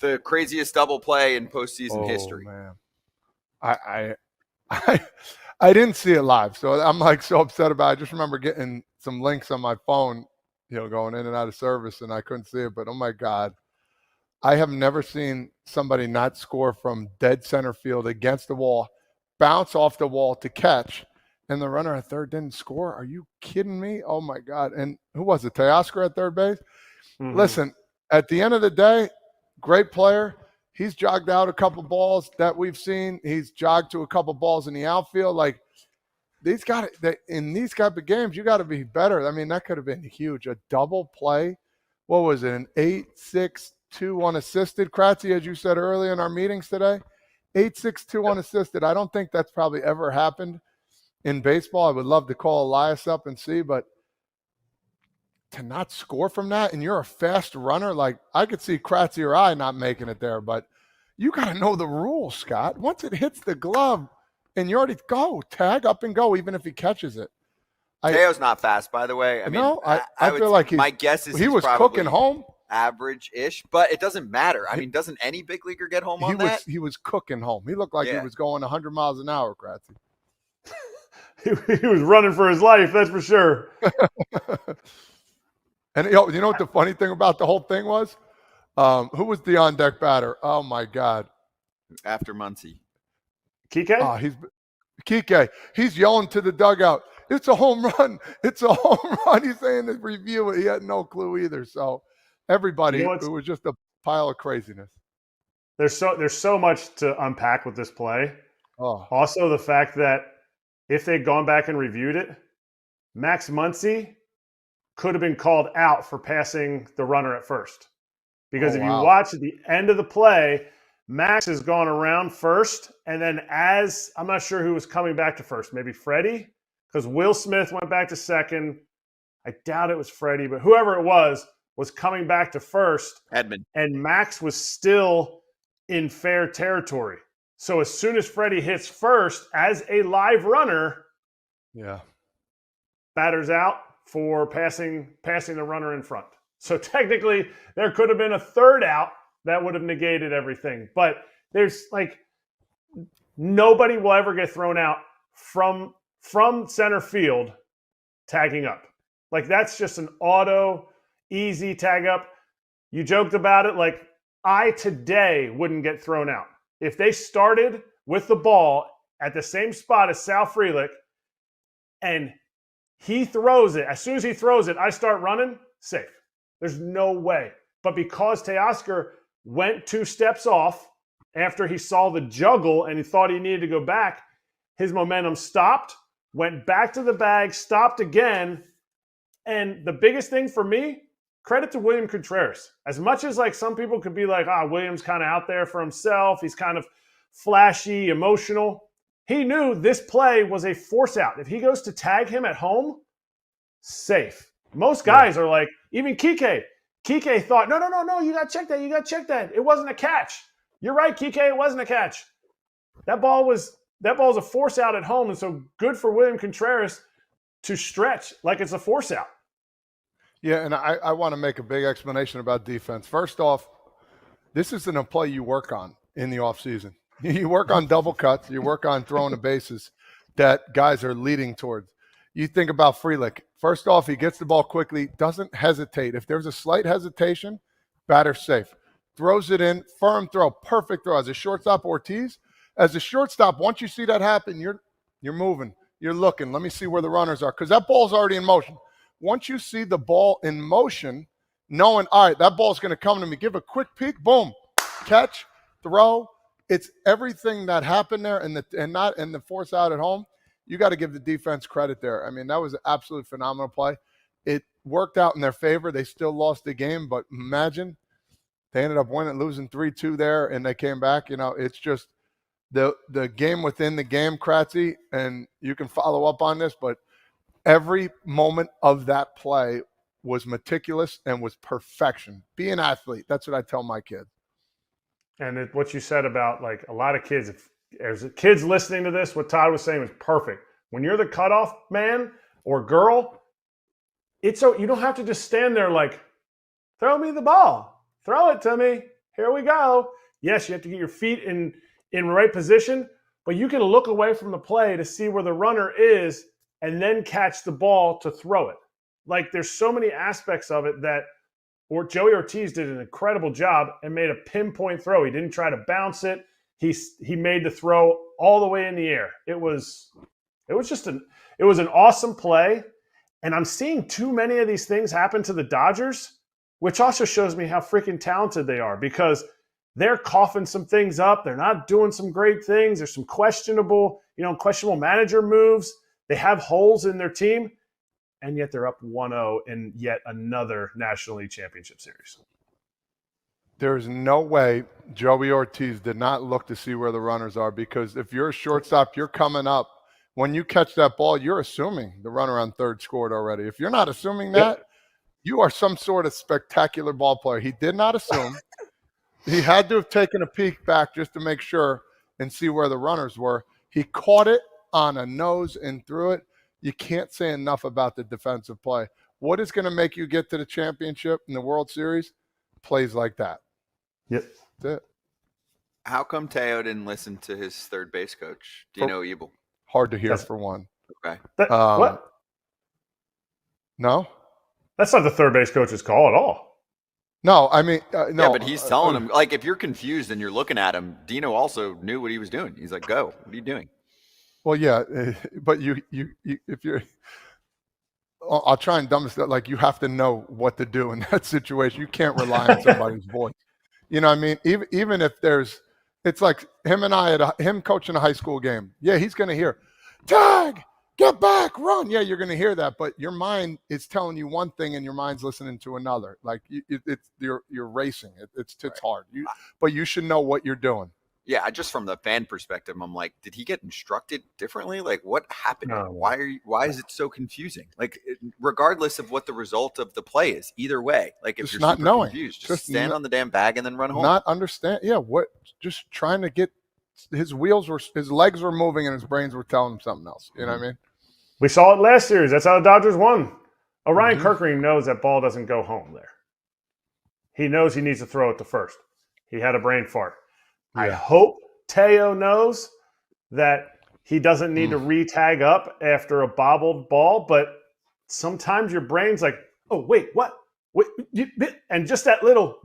the craziest double play in postseason history. Man. I didn't see it live, so I'm like so upset about it. I just remember getting some links on my phone, going in and out of service, and I couldn't see it. But oh my God, I have never seen somebody not score from dead center field against the wall, bounce off the wall to catch, and the runner at third didn't score. Are you kidding me? Oh my God! And who was it? Teoscar at third base. Mm-hmm. Listen, at the end of the day, great player. He's jogged out a couple balls that we've seen. He's jogged to a couple balls in the outfield. Like in these type of games, you got to be better. I mean, that could have been huge. A double play. What was it? An 8-6-2 unassisted. Kratzy, as you said earlier in our meetings today, 8-6-2 unassisted. I don't think that's probably ever happened in baseball. I would love to call Elias up and see, but to not score from that, and you're a fast runner, like I could see Kratzy or I not making it there, but you got to know the rules, Scott. Once it hits the glove and you already go, tag up and go, even if he catches it. Teo's not fast, by the way. I feel like my guess is he was cooking home. Average-ish, but it doesn't matter. I mean, doesn't any big leaguer get home on that? He was cooking home. He looked like he was going 100 miles an hour, Kratzy. He was running for his life, that's for sure. And you know what the funny thing about the whole thing was? Who was the on-deck batter? Oh, my God. After Muncy. Kike? Kike. He's yelling to the dugout, it's a home run. It's a home run. He's saying to review it. He had no clue either. So everybody, it was just a pile of craziness. There's so much to unpack with this play. Oh. Also, the fact that if they'd gone back and reviewed it, Max Muncy could have been called out for passing the runner at first. Because if you watch at the end of the play, Max has gone around first, and then I'm not sure who was coming back to first, maybe Freddie, because Will Smith went back to second. I doubt it was Freddie, but whoever it was coming back to first. Edmund. And Max was still in fair territory. So as soon as Freddie hits first as a live runner, batter's out for passing the runner in front. So technically, there could have been a third out that would have negated everything. But there's nobody will ever get thrown out from center field tagging up. That's just an auto, easy tag up. You joked about it. I today wouldn't get thrown out. If they started with the ball at the same spot as Sal Frelick and he throws it, as soon as he throws it, I start running, safe. There's no way. But because Teoscar went 2 steps off after he saw the juggle and he thought he needed to go back, his momentum stopped, went back to the bag, stopped again. And the biggest thing for me, credit to William Contreras. As much as some people could be William's kind of out there for himself. He's kind of flashy, emotional. He knew this play was a force out. If he goes to tag him at home, safe. Most guys are even Kike. Kike thought, no, you got to check that. It wasn't a catch. You're right, Kike, it wasn't a catch. That ball was a force out at home, and so good for William Contreras to stretch like it's a force out. Yeah, and I want to make a big explanation about defense. First off, this isn't a play you work on in the offseason. You work on double cuts. You work on throwing the bases that guys are leading towards. You think about Frelick. First off, he gets the ball quickly, doesn't hesitate. If there's a slight hesitation, batter's safe. Throws it in, firm throw, perfect throw. As a shortstop, Ortiz, once you see that happen, you're moving. You're looking. Let me see where the runners are because that ball's already in motion. Once you see the ball in motion, knowing, all right, that ball's going to come to me, give a quick peek, boom, catch, throw. It's everything that happened there and the force out at home. You got to give the defense credit there. I mean, that was an absolute phenomenal play. It worked out in their favor. They still lost the game, but imagine they ended up losing 3-2 there, and they came back. It's just the game within the game, Kratzy, and you can follow up on this, but every moment of that play was meticulous and was perfection. Be an athlete. That's what I tell my kids. And what you said about a lot of kids, if there's kids listening to this, what Todd was saying was perfect. When you're the cutoff man or girl, you don't have to just stand there throw me the ball, throw it to me. Here we go. Yes, you have to get your feet in right position, but you can look away from the play to see where the runner is and then catch the ball to throw it. Like, there's so many aspects of it that Joey Ortiz did an incredible job and made a pinpoint throw. He didn't try to bounce it. He made the throw all the way in the air. It was an awesome play. And I'm seeing too many of these things happen to the Dodgers, which also shows me how freaking talented they are, because they're coughing some things up. They're not doing some great things. There's some questionable manager moves. They have holes in their team, and yet they're up 1-0 in yet another National League Championship Series. There's no way Joey Ortiz did not look to see where the runners are, because if you're a shortstop, you're coming up. When you catch that ball, you're assuming the runner on third scored already. If you're not assuming that, you are some sort of spectacular ball player. He did not assume. He had to have taken a peek back just to make sure and see where the runners were. He caught it on a nose and threw it. You can't say enough about the defensive play. What is going to make you get to the championship in the World Series? Plays like that. Yep. That's it. How come Teo didn't listen to his third base coach, Dino Ebel? Hard to hear for one. Okay. What? No? That's not the third base coach's call at all. No, I mean, no. Yeah, but he's telling him, like, if you're confused and you're looking at him, Dino also knew what he was doing. He's like, go. What are you doing? Well, yeah, but you if you're, I'll try and dumb it, like, you have to know what to do in that situation. You can't rely on somebody's voice. You know what I mean? Even if it's like him coaching a high school game. Yeah, he's going to hear, tag, get back, run. Yeah, you're going to hear that, but your mind is telling you one thing and your mind's listening to another. Like, you're racing. It's hard. But you should know what you're doing. Yeah, just from the fan perspective, I'm like, did he get instructed differently? Like, what happened? No. Why is it so confusing? Like, regardless of what the result of the play is, either way, like, if Just you're not super knowing. confused, Just stand on the damn bag and then run home. Not understand. Yeah, just trying to get his legs were moving and his brains were telling him something else. You know what I mean? We saw it last series. That's how the Dodgers won. Orion Kirkering knows that ball doesn't go home there. He knows he needs to throw it to first. He had a brain fart. Yeah. I hope Teo knows that he doesn't need to re-tag up after a bobbled ball, but sometimes your brain's like, oh, wait, what? Wait, and just that little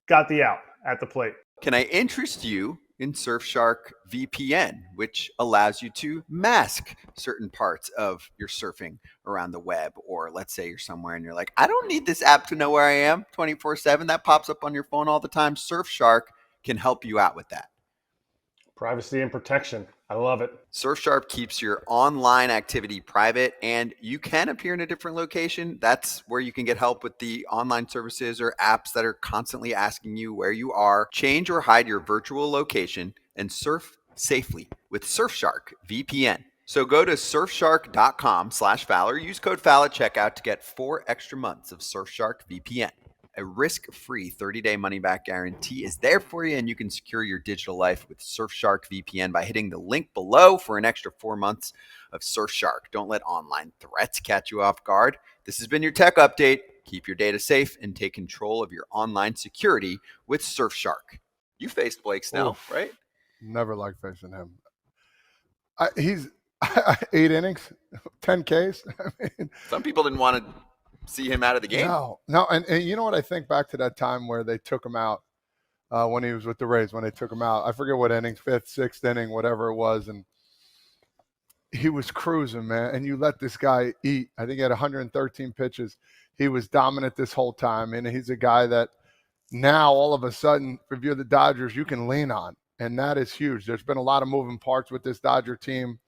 got the out at the plate. Can I interest you in Surfshark VPN, which allows you to mask certain parts of your surfing around the web? Or let's say you're somewhere and you're like, I don't need this app to know where I am 24/7. That pops up on your phone all the time. Surfshark can help you out with that. Privacy and protection. I love it. Surfshark keeps your online activity private, and you can appear in a different location. That's where you can get help with the online services or apps that are constantly asking you where you are. Change or hide your virtual location and surf safely with Surfshark VPN. So go to surfshark.com/Fowler. Use code Fowler at checkout to get 4 extra months of Surfshark VPN. A risk-free 30-day money-back guarantee is there for you, and you can secure your digital life with Surfshark VPN by hitting the link below for an extra 4 months of Surfshark. Don't let online threats catch you off guard. This has been your tech update. Keep your data safe and take control of your online security with Surfshark. You faced Blake Snell, right? Never liked facing him. He's 8 innings, 10 Ks. I mean, some people didn't want to see him out of the game. No. And you know what? I think back to that time where they took him out when he was with the Rays, when they took him out. I forget what innings, 5th, 6th inning, whatever it was. And he was cruising, man. And you let this guy eat. I think he had 113 pitches. He was dominant this whole time. And he's a guy that now all of a sudden, if you're the Dodgers, you can lean on. And that is huge. There's been a lot of moving parts with this Dodger team.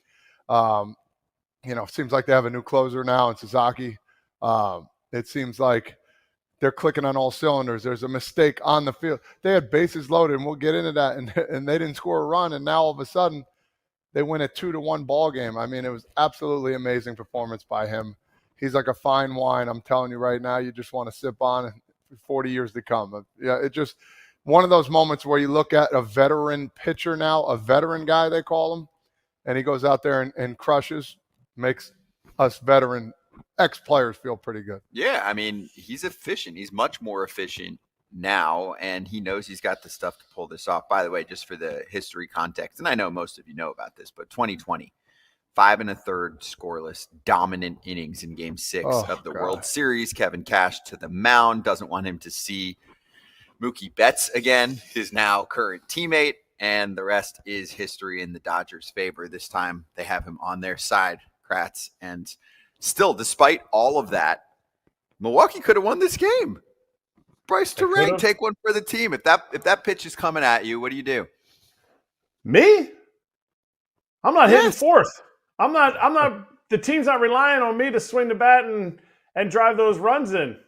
It seems like they have a new closer now in Sasaki. It seems like they're clicking on all cylinders. There's a mistake on the field. They had bases loaded, and we'll get into that, and they didn't score a run, and now all of a sudden they win a 2-1 ball game. I mean, it was absolutely amazing performance by him. He's like a fine wine. I'm telling you right now, you just want to sip on it for 40 years to come. Yeah, it's just one of those moments where you look at a veteran pitcher now, a veteran guy they call him, and he goes out there and crushes, makes us veteran ex-players feel pretty good. Yeah, I mean, he's efficient. He's much more efficient now, and he knows he's got the stuff to pull this off. By the way, just for the history context, and I know most of you know about this, but 2020, 5 1/3 scoreless, dominant innings in Game 6 of the World Series. Kevin Cash to the mound, doesn't want him to see Mookie Betts again, his now current teammate, and the rest is history in the Dodgers' favor. This time they have him on their side, Kratz, and still, despite all of that, Milwaukee could have won this game. Bryce Terang, take one for the team. If that pitch is coming at you, what do you do? Me? I'm not hitting fourth. I'm not. The team's not relying on me to swing the bat and drive those runs in.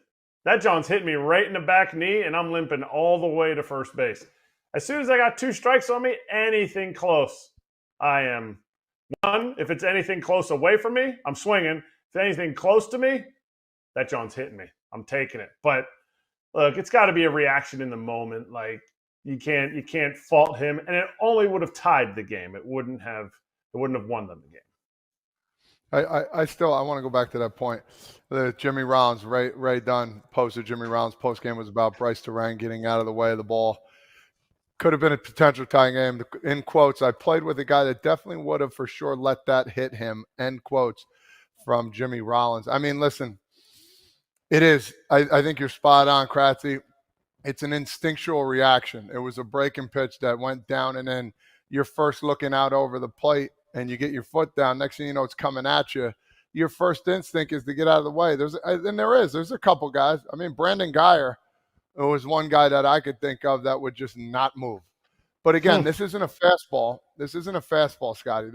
That John's hit me right in the back knee, and I'm limping all the way to first base. As soon as I got 2 strikes on me, anything close, I am one. If it's anything close away from me, I'm swinging. If anything close to me, that John's hitting me. I'm taking it. But look, it's got to be a reaction in the moment. Like you can't fault him, and it only would have tied the game. It wouldn't have won them the game. I want to go back to that point. The Jimmy Rollins, Ray Dunn posted Jimmy Rollins post game was about Bryce Terang getting out of the way of the ball. Could have been a potential tying game. In quotes, I played with a guy that definitely would have for sure let that hit him. End quotes from Jimmy Rollins. I mean, listen, it is. I think you're spot on, Kratzy. It's an instinctual reaction. It was a breaking pitch that went down, and then you're first looking out over the plate, and you get your foot down. Next thing you know, it's coming at you. Your first instinct is to get out of the way. There's a couple guys. I mean, Brandon Guyer was one guy that I could think of that would just not move. But again, this isn't a fastball. This isn't a fastball, Scotty.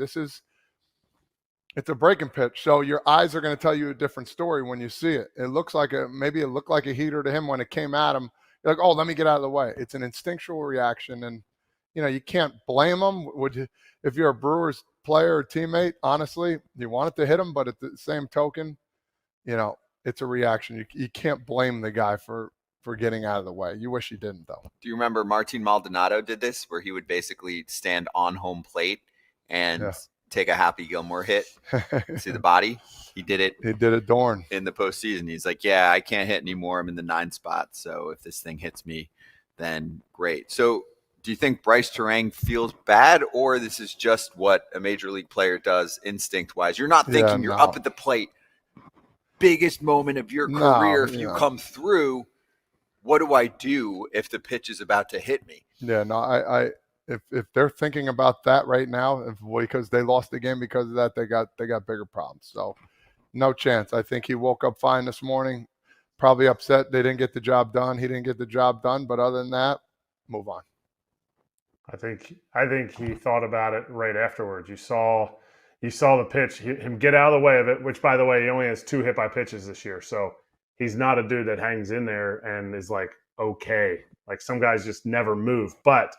It's a breaking pitch. So your eyes are going to tell you a different story when you see it. It looked like a heater to him when it came at him. You're like, oh, let me get out of the way. It's an instinctual reaction, and you can't blame him. If you're a Brewers player or teammate, honestly, you want it to hit him, but at the same token, it's a reaction. You can't blame the guy for getting out of the way. You wish he didn't, though. Do you remember Martin Maldonado did this, where he would basically stand on home plate and take a Happy Gilmore hit? See the body? He did it. He did it Dorn in the postseason. He's like, yeah, I can't hit anymore. I'm in the 9 spot. So if this thing hits me, then great. So do you think Bryce Terang feels bad, or this is just what a major league player does instinct-wise? You're not thinking you're up at the plate. Biggest moment of your career. If you come through, what do I do if the pitch is about to hit me? Yeah, no, if they're thinking about that right now, because they lost the game because of that, they got bigger problems. So no chance. I think he woke up fine this morning, probably upset they didn't get the job done. He didn't get the job done, but other than that, move on. I think he thought about it right afterwards. You saw the pitch, him get out of the way of it, which, by the way, he only has 2 hit by pitches this year. So he's not a dude that hangs in there and is like, okay. Like some guys just never move. But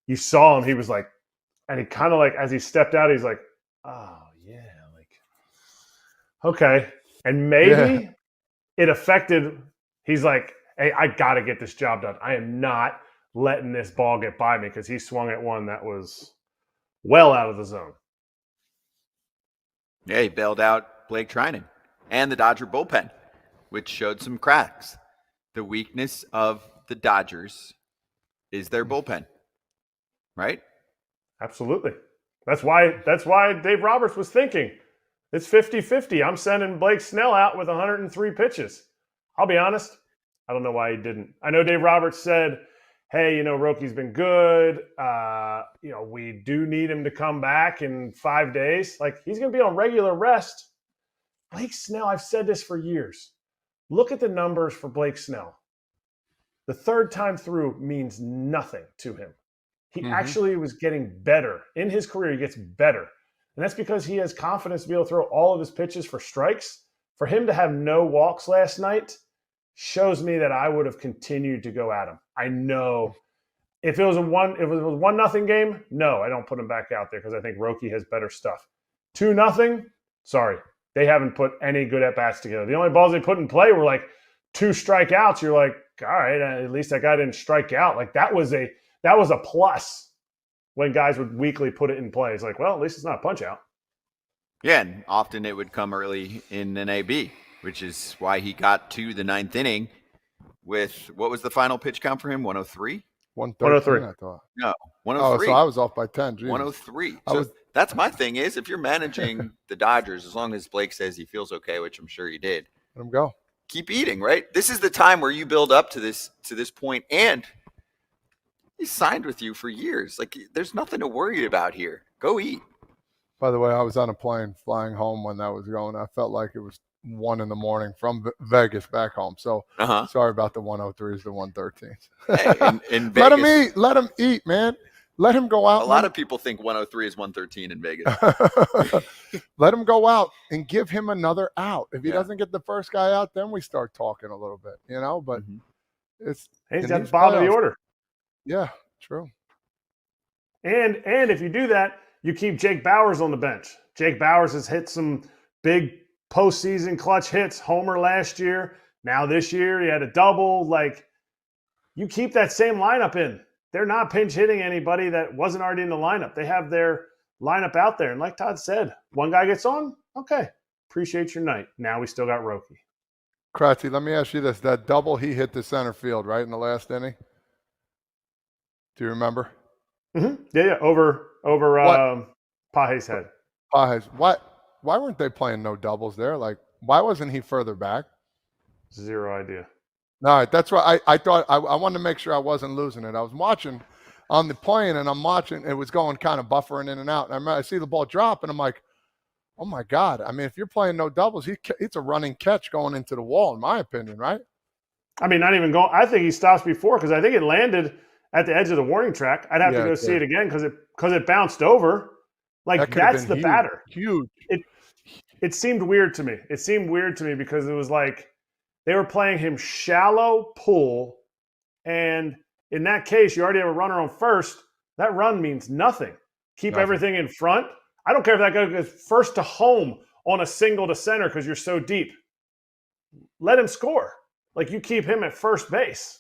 you saw him, he was like, and he kind of like, as he stepped out, he's like, oh, yeah, like, okay. And maybe it affected, he's like, hey, I got to get this job done. I am not letting this ball get by me, because he swung at one that was well out of the zone. Yeah, he bailed out Blake Trinan and the Dodger bullpen, which showed some cracks. The weakness of the Dodgers is their bullpen, right? Absolutely. That's why Dave Roberts was thinking, it's 50-50. I'm sending Blake Snell out with 103 pitches. I'll be honest, I don't know why he didn't. I know Dave Roberts said, hey, Roki's been good. We do need him to come back in 5 days. Like, he's going to be on regular rest. Blake Snell, I've said this for years. Look at the numbers for Blake Snell. The 3rd time through means nothing to him. He actually was getting better. In his career, he gets better. And that's because he has confidence to be able to throw all of his pitches for strikes. For him to have no walks last night shows me that I would have continued to go at him. I know if it was a 1-0 game, no, I don't put him back out there, because I think Roki has better stuff. 2-0, sorry. They haven't put any good at-bats together. The only balls they put in play were like 2 strikeouts. You're like, all right, at least that guy didn't strike out. Like that was a plus when guys would weekly put it in play. It's like, well, at least it's not a punch out. Yeah, and often it would come early in an AB, which is why he got to the 9th inning with what was the final pitch count for him? 103? 113, I thought. No, Oh, 103. so I was off by 10. Jesus. 103. So that's my thing is if you're managing the Dodgers, as long as Blake says he feels okay, which I'm sure he did, let him go. Keep eating, right? This is the time where you build up to this point, and he's signed with you for years. Like, there's nothing to worry about here. Go eat. By the way, I was on a plane flying home when that was going. I felt like it was 1 a.m. from Vegas back home. So sorry about the 103s, the 113s. Hey, in Vegas, Let him eat, man. Let him go out. A lot of people think 103 is 113 in Vegas. Let him go out and give him another out. If he doesn't get the first guy out, then we start talking a little bit, But it's he's at the bottom of the order. Yeah, true. And if you do that, you keep Jake Bauers on the bench. Jake Bauers has hit some big postseason clutch hits. Homer last year. Now this year he had a double. Like, you keep that same lineup in. They're not pinch hitting anybody that wasn't already in the lineup. They have their lineup out there. And like Todd said, one guy gets on, okay, appreciate your night. Now we still got Roki. Kratzy, let me ask you this. That double he hit the center field, right, in the last inning? Do you remember? Mm-hmm. Yeah, over Page's head. Page's. Why weren't they playing no doubles there? Like, why wasn't he further back? Zero idea. All right, that's why I thought I wanted to make sure I wasn't losing it. I was watching on the plane, and I'm watching. It was going kind of buffering in and out. And I see the ball drop, and I'm like, oh, my God. I mean, if you're playing no doubles, it's a running catch going into the wall, in my opinion, right? I mean, not even going. I think he stops before because I think it landed at the edge of the warning track. I'd have to go see it again because it bounced over. Like, that's the batter. Huge. It seemed weird to me. It seemed weird to me because it was like, they were playing him shallow pull, and in that case, you already have a runner on first. That run means nothing. Keep everything in front. I don't care if that guy goes first to home on a single to center because you're so deep. Let him score. Like, you keep him at first base.